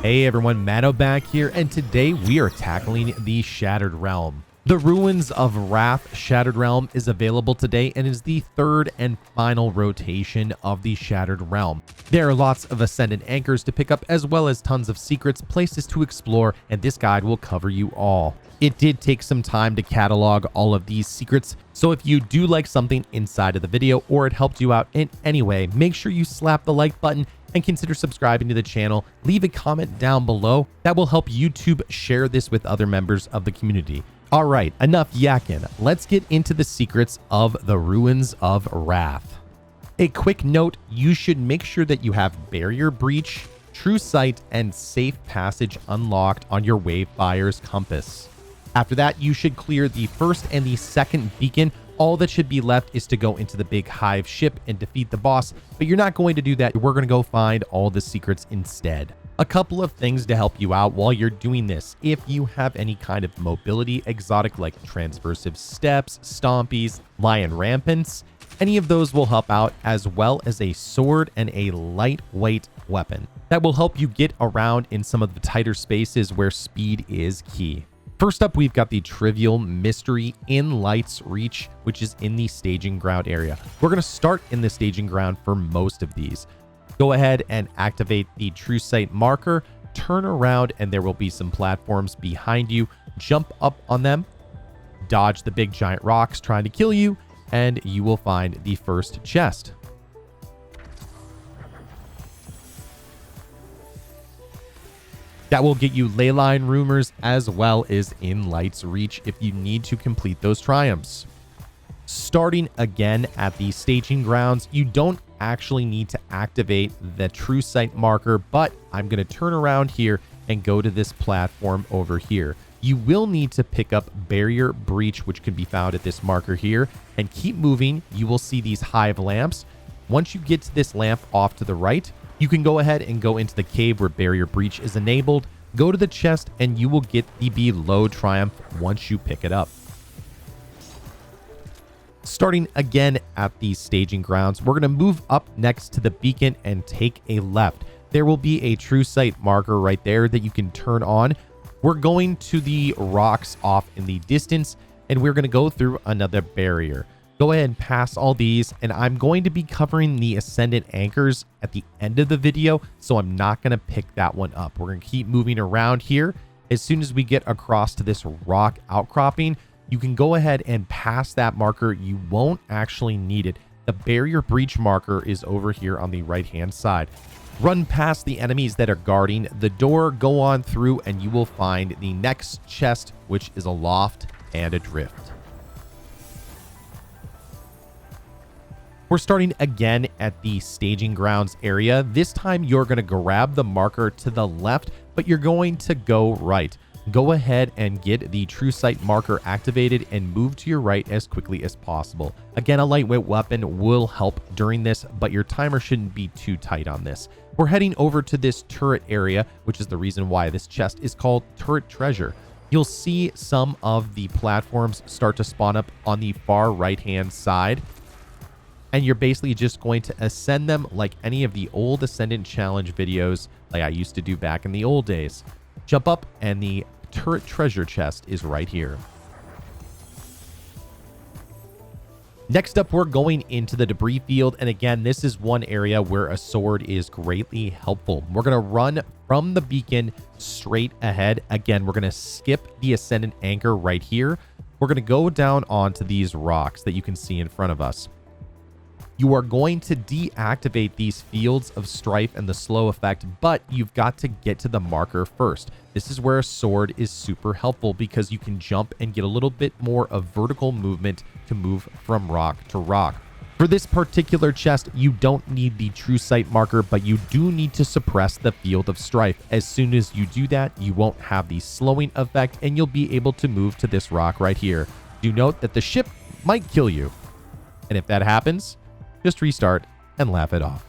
Hey everyone, Matto back here, and today we are tackling the Shattered Realm. The Ruins of Wrath Shattered Realm is available today and is the third and final rotation of the Shattered Realm. There are lots of Ascendant Anchors to pick up as well as tons of secrets, places to explore, and this guide will cover you all. It did take some time to catalog all of these secrets, so if you do like something inside of the video or it helped you out in any way, make sure you slap the like button and consider subscribing to the channel. Leave a comment down below. That will help YouTube share this with other members of the community. All right, enough yakking. Let's get into the secrets of the Ruins of Wrath. A quick note, you should make sure that you have Barrier Breach, True Sight, and Safe Passage unlocked on your Wayfire's compass. After that, you should clear the first and the second beacon. All that should be left is to go into the big Hive ship and defeat the boss, but you're not going to do that. We're going to go find all the secrets instead. A couple of things to help you out while you're doing this. If you have any kind of mobility exotic like Transversive Steps, Stompies, Lion Rampants, any of those will help out, as well as a sword and a lightweight weapon. That will help you get around in some of the tighter spaces where speed is key. First up, we've got the Trivial Mystery in Light's Reach, which is in the staging ground area. We're going to start in the staging ground for most of these. Go ahead and activate the True Sight marker, turn around, and there will be some platforms behind you. Jump up on them, dodge the big giant rocks trying to kill you, and you will find the first chest. That will get you Leyline Rumors as well as In Light's Reach if you need to complete those triumphs. Starting again at the staging grounds, you don't actually need to activate the True Sight marker, but I'm going to turn around here and go to this platform over here. You will need to pick up Barrier Breach, which can be found at this marker here, and keep moving. You will see these Hive lamps. Once you get to this lamp off to the right, you can go ahead and go into the cave where Barrier Breach is enabled. Go to the chest and you will get the Below Triumph once you pick it up. Starting again at the staging grounds, we're going to move up next to the beacon and take a left. There will be a True Sight marker right there that you can turn on. We're going to the rocks off in the distance and we're going to go through another barrier. Go ahead and pass all these, and I'm going to be covering the Ascendant Anchors at the end of the video, so I'm not going to pick that one up. We're going to keep moving around here. As soon as we get across to this rock outcropping, you can go ahead and pass that marker. You won't actually need it. The Barrier Breach marker is over here on the right-hand side. Run past the enemies that are guarding the door, go on through, and you will find the next chest, which is Aloft and Adrift. We're starting again at the staging grounds area. This time you're going to grab the marker to the left, but you're going to go right. Go ahead and get the True Sight marker activated and move to your right as quickly as possible. Again, a lightweight weapon will help during this, but your timer shouldn't be too tight on this. We're heading over to this turret area, which is the reason why this chest is called Turret Treasure. You'll see some of the platforms start to spawn up on the far right-hand side, and you're basically just going to ascend them like any of the old Ascendant Challenge videos like I used to do back in the old days. Jump up and the Turret Treasure chest is right here. Next up, we're going into the debris field, and again, this is one area where a sword is greatly helpful. We're going to run from the beacon straight ahead. Again, we're going to skip the Ascendant Anchor right here. We're going to go down onto these rocks that you can see in front of us. You are going to deactivate these Fields of Strife and the slow effect, but you've got to get to the marker first. This is where a sword is super helpful because you can jump and get a little bit more of vertical movement to move from rock to rock. For this particular chest, you don't need the True Sight marker, but you do need to suppress the Field of Strife. As soon as you do that, you won't have the slowing effect and you'll be able to move to this rock right here. Do note that the ship might kill you. And if that happens, just restart and laugh it off.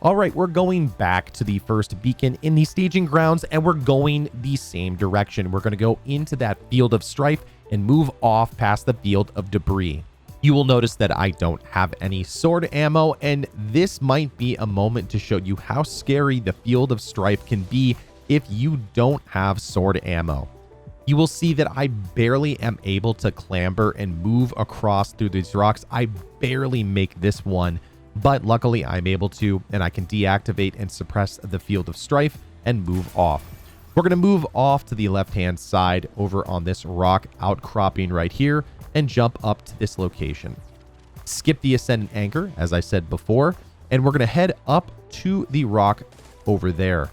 All right, we're going back to the first beacon in the staging grounds, and we're going the same direction. We're going to go into that Field of Strife and move off past the Field of Debris. You will notice that I don't have any sword ammo, and this might be a moment to show you how scary the Field of Strife can be if you don't have sword ammo. You will see that I barely am able to clamber and move across through these rocks. I barely make this one, but luckily I'm able to, and I can deactivate and suppress the Field of Strife and move off. We're going to move off to the left-hand side over on this rock outcropping right here and jump up to this location. Skip the Ascendant Anchor, as I said before, and we're going to head up to the rock over there.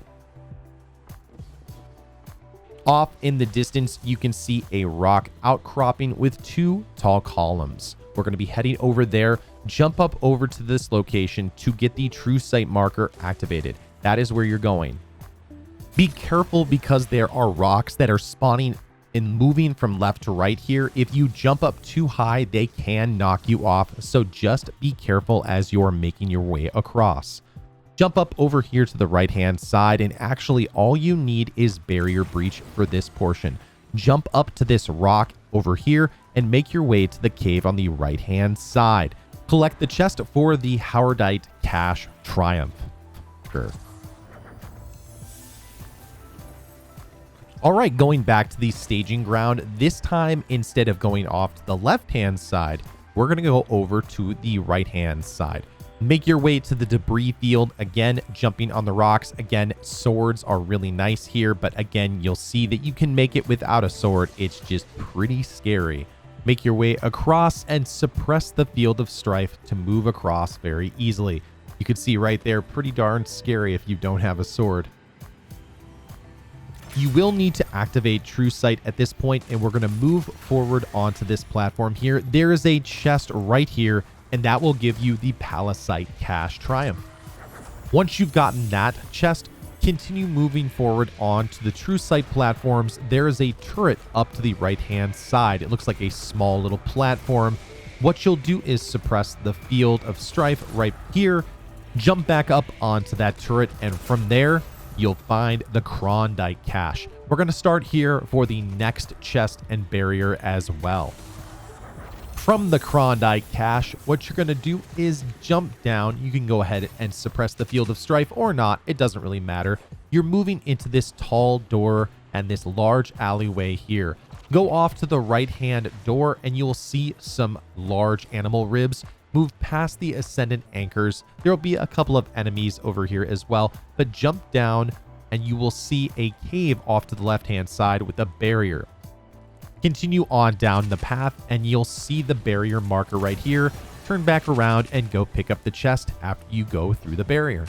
Off in the distance, you can see a rock outcropping with 2 tall columns. We're going to be heading over there, jump up over to this location to get the true sight marker activated. That is where you're going. Be careful because there are rocks that are spawning and moving from left to right here. If you jump up too high, they can knock you off. So just be careful as you're making your way across. Jump up over here to the right-hand side, and actually all you need is barrier breach for this portion. Jump up to this rock over here and make your way to the cave on the right-hand side. Collect the chest for the Howardite Cache Triumph. Sure. All right, going back to the staging ground, this time instead of going off to the left-hand side, we're going to go over to the right-hand side. Make your way to the debris field, again, jumping on the rocks. Again, swords are really nice here, but again, you'll see that you can make it without a sword. It's just pretty scary. Make your way across and suppress the Field of Strife to move across very easily. You can see right there, pretty darn scary if you don't have a sword. You will need to activate True Sight at this point, and we're going to move forward onto this platform here. There is a chest right here, and that will give you the Pallasite Cache Triumph. Once you've gotten that chest, continue moving forward onto the True Sight platforms. There is a turret up to the right-hand side. It looks like a small little platform. What you'll do is suppress the Field of Strife right here, jump back up onto that turret, and from there, you'll find the Chrondite cache. We're going to start here for the next chest and barrier as well. From the Chrondite cache, what you're going to do is jump down. You can go ahead and suppress the Field of Strife or not. It doesn't really matter. You're moving into this tall door and this large alleyway here. Go off to the right-hand door and you'll see some large animal ribs. Move past the Ascendant Anchors. There will be a couple of enemies over here as well, but jump down and you will see a cave off to the left-hand side with a barrier. Continue on down the path and you'll see the barrier marker right here. Turn back around and go pick up the chest after you go through the barrier.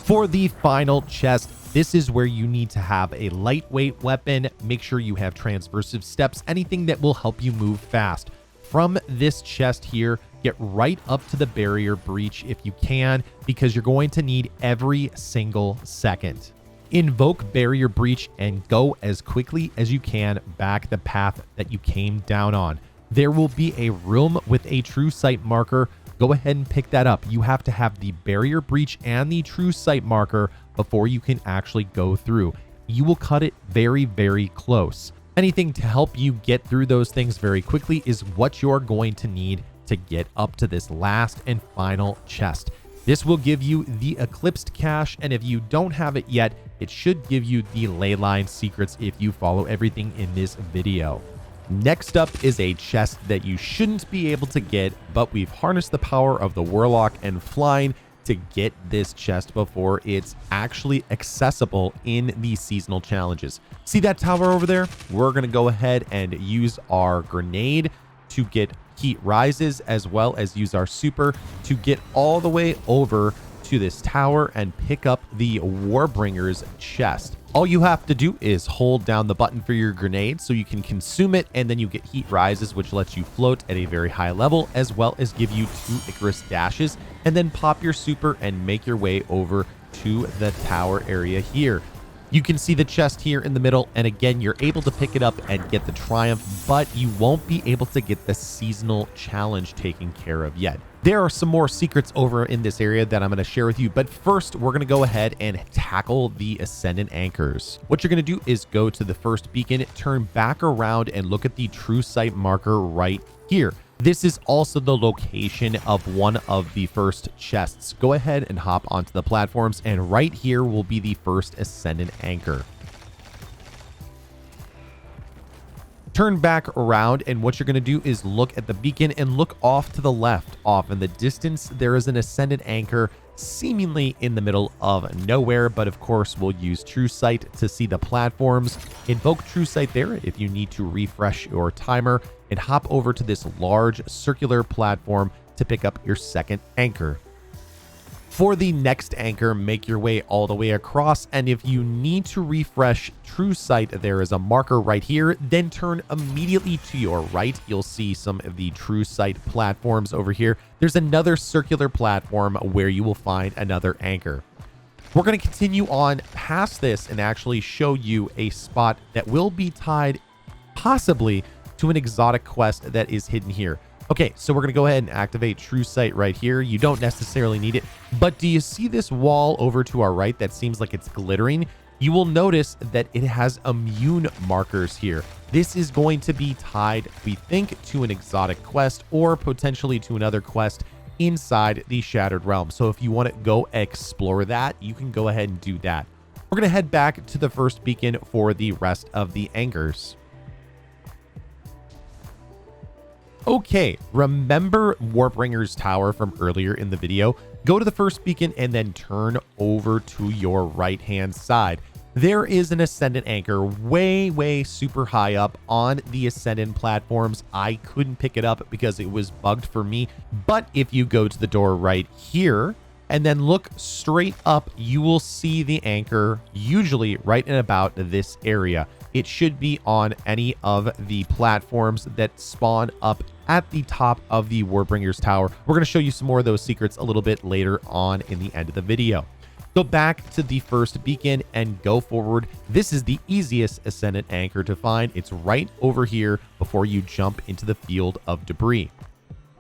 For the final chest, this is where you need to have a lightweight weapon. Make sure you have transversive steps, anything that will help you move fast. From this chest here, get right up to the barrier breach if you can, because you're going to need every single second. Invoke barrier breach and go as quickly as you can back the path that you came down on. There will be a room with a true sight marker. Go ahead and pick that up. You have to have the barrier breach and the true sight marker before you can actually go through. You will cut it very, very close. Anything to help you get through those things very quickly is what you're going to need to get up to this last and final chest. This will give you the Eclipsed cache, and if you don't have it yet, it should give you the leyline secrets if you follow everything in this video. Next up is a chest that you shouldn't be able to get, but we've harnessed the power of the Warlock and flying to get this chest before it's actually accessible in the seasonal challenges. See that tower over there? We're going to go ahead and use our grenade to get heat rises, as well as use our super to get all the way over to this tower and pick up the Warbringer's chest. All you have to do is hold down the button for your grenade so you can consume it, and then you get heat rises, which lets you float at a very high level, as well as give you 2 Icarus dashes, and then pop your super and make your way over to the tower area here. You can see the chest here in the middle, and again, you're able to pick it up and get the Triumph, but you won't be able to get the seasonal challenge taken care of yet. There are some more secrets over in this area that I'm going to share with you, but first we're going to go ahead and tackle the Ascendant Anchors. What you're going to do is go to the first beacon, turn back around and look at the true sight marker right here. This is also the location of one of the first chests. Go ahead and hop onto the platforms, and right here will be the first Ascendant Anchor. Turn back around, and what you're going to do is look at the beacon and look off to the left. Off in the distance, there is an Ascendant Anchor seemingly in the middle of nowhere, but of course we'll use True Sight to see the platforms. Invoke True Sight there if you need to refresh your timer, and hop over to this large circular platform to pick up your second anchor. For the next anchor, make your way all the way across, and if you need to refresh True Sight, there is a marker right here. Then turn immediately to your right. You'll see some of the True Sight platforms over here. There's another circular platform where you will find another anchor. We're going to continue on past this and actually show you a spot that will be tied possibly to an exotic quest that is hidden here. Okay, so we're going to go ahead and activate True Sight right here. You don't necessarily need it, but do you see this wall over to our right that seems like it's glittering? You will notice that it has immune markers here. This is going to be tied, we think, to an exotic quest or potentially to another quest inside the Shattered Realm. So if you want to go explore that, you can go ahead and do that. We're going to head back to the first beacon for the rest of the anchors. Okay, remember Warbringer's Tower from earlier in the video? Go to the first beacon and then turn over to your right-hand side. There is an Ascendant Anchor way super high up on the Ascendant platforms. I couldn't pick it up because it was bugged for me, but if you go to the door right here and then look straight up, you will see the anchor usually right in about this area. It should be on any of the platforms that spawn up at the top of the Warbringer's Tower. We're going to show you some more of those secrets a little bit later on in the end of the video. Go back to the first beacon and go forward. This is the easiest Ascendant Anchor to find. It's right over here before you jump into the Field of Debris.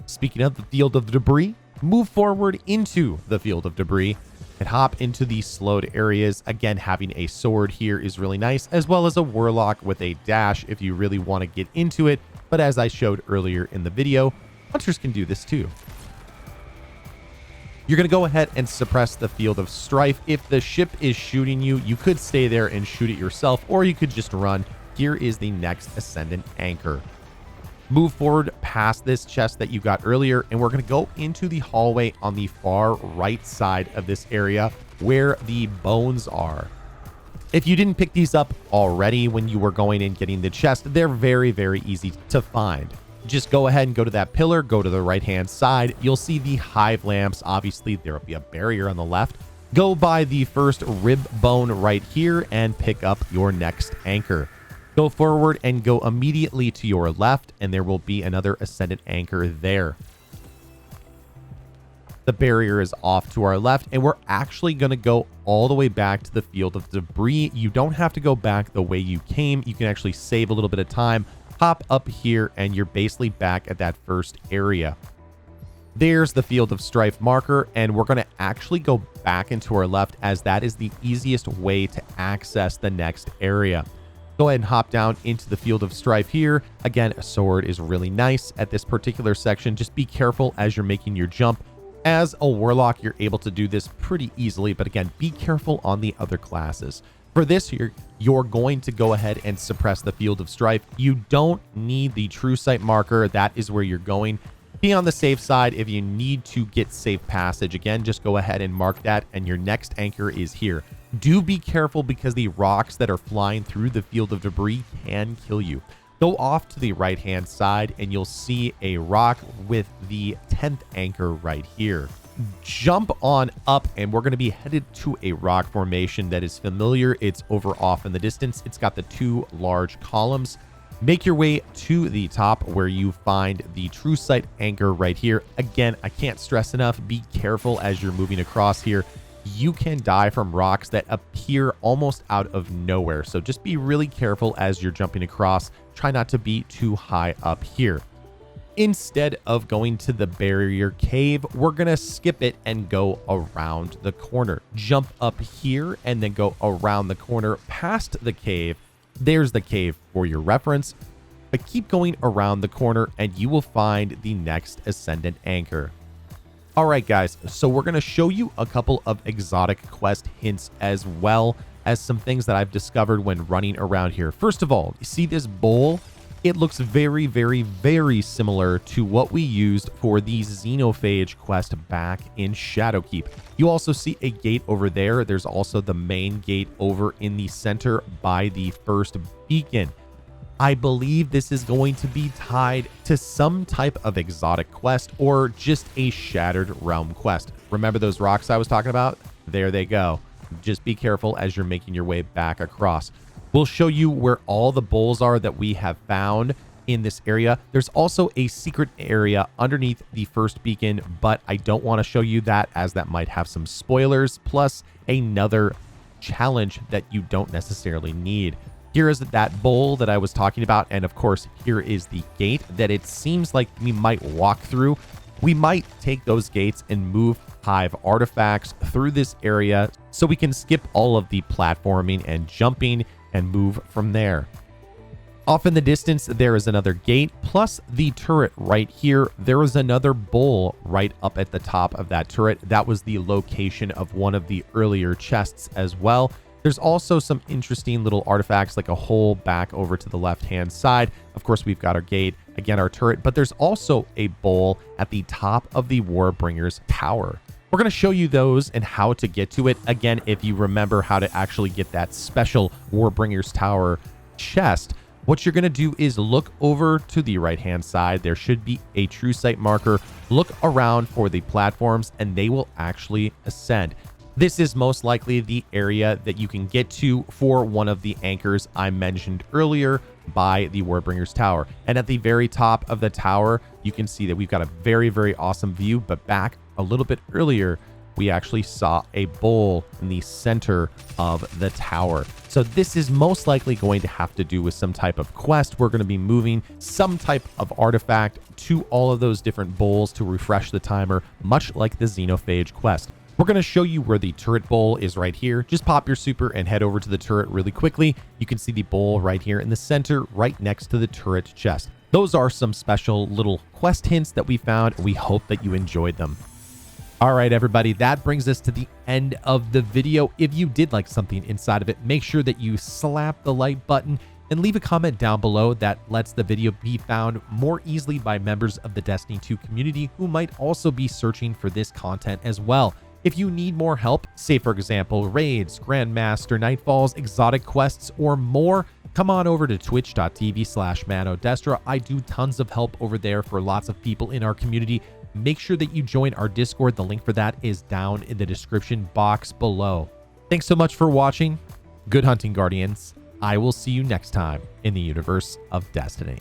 Speaking of the Field of Debris, move forward into the Field of Debris and hop into the slowed areas. Again, having a sword here is really nice, as well as a Warlock with a dash if you really want to get into it. But as I showed earlier in the video, hunters can do this too. You're going to go ahead and suppress the Field of Strife. If the ship is shooting you, you could stay there and shoot it yourself, or you could just run. Here is the next Ascendant Anchor. Move forward past this chest that you got earlier, and we're going to go into the hallway on the far right side of this area where the bones are. If you didn't pick these up already when you were going and getting the chest, they're very easy to find. Just go ahead and go to that pillar, go to the right-hand side. You'll see the Hive lamps. Obviously, there will be a barrier on the left. Go by the first rib bone right here and pick up your next anchor. Go forward and go immediately to your left, and there will be another Ascendant Anchor there. The barrier is off to our left, and we're actually going to go all the way back to the Field of Debris. You don't have to go back the way you came. You can actually save a little bit of time. Hop up here, and you're basically back at that first area. There's the Field of Strife marker, and we're going to actually go back into our left, as that is the easiest way to access the next area. Go ahead and hop down into the Field of Strife here. Again, a sword is really nice at this particular section. Just be careful as you're making your jump. As a Warlock, you're able to do this pretty easily, but again, be careful on the other classes. For this, you're going to go ahead and suppress the Field of Strife. You don't need the True Sight marker. That is where you're going. Be on the safe side. If you need to get safe passage, again, just go ahead and mark that, and your next anchor is here. Do be careful because the rocks that are flying through the Field of Debris can kill you. Go off to the right-hand side, and you'll see a rock with the 10th anchor right here. Jump on up, and we're going to be headed to a rock formation that is familiar. It's over off in the distance. It's got the two large columns. Make your way to the top where you find the True Sight anchor right here. Again, I can't stress enough, be careful as you're moving across here. You can die from rocks that appear almost out of nowhere. So just be really careful as you're jumping across. Try not to be too high up here. Instead of going to the barrier cave, we're going to skip it and go around the corner. Jump up here and then go around the corner past the cave. There's the cave for your reference. but keep going around the corner and you will find the next Ascendant Anchor. All right, guys, so we're going to show you a couple of exotic quest hints as well as some things that I've discovered when running around here. First of all, you see this bowl? It looks very, very, very similar to what we used for the Xenophage quest back in Shadowkeep. You also see a gate over there. There's also the main gate over in the center by the first beacon. I believe this is going to be tied to some type of exotic quest or just a Shattered Realm quest. Remember those rocks I was talking about? There they go. Just be careful as you're making your way back across. We'll show you where all the bowls are that we have found in this area. There's also a secret area underneath the first beacon, but I don't want to show you that as that might have some spoilers, plus another challenge that you don't necessarily need. Here is that bowl that I was talking about, and of course, here is the gate that it seems like we might walk through. We might take those gates and move Hive artifacts through this area so we can skip all of the platforming and jumping and move from there. Off in the distance, there is another gate, plus the turret right here. There is another bowl right up at the top of that turret. That was the location of one of the earlier chests as well. There's also some interesting little artifacts like a hole back over to the left-hand side. Of course, we've got our gate, again, our turret, but there's also a bowl at the top of the Warbringer's Tower. We're going to show you those and how to get to it. Again, if you remember how to actually get that special Warbringer's Tower chest, what you're going to do is look over to the right-hand side. There should be a true sight marker. Look around for the platforms and they will actually ascend. This is most likely the area that you can get to for one of the anchors I mentioned earlier by the Warbringer's Tower. And at the very top of the tower, you can see that we've got a very, very awesome view. But back a little bit earlier, we actually saw a bowl in the center of the tower. So this is most likely going to have to do with some type of quest. We're going to be moving some type of artifact to all of those different bowls to refresh the timer, much like the Xenophage quest. We're going to show you where the turret bowl is right here. Just pop your super and head over to the turret really quickly. You can see the bowl right here in the center, right next to the turret chest. Those are some special little quest hints that we found. We hope that you enjoyed them. All right, everybody, that brings us to the end of the video. If you did like something inside of it, make sure that you slap the like button and leave a comment down below that lets the video be found more easily by members of the Destiny 2 community who might also be searching for this content as well. If you need more help, say for example, raids, Grandmaster, Nightfalls, exotic quests, or more, come on over to twitch.tv/manodestra. I do tons of help over there for lots of people in our community. Make sure that you join our Discord. The link for that is down in the description box below. Thanks so much for watching. Good hunting, Guardians. I will see you next time in the universe of Destiny.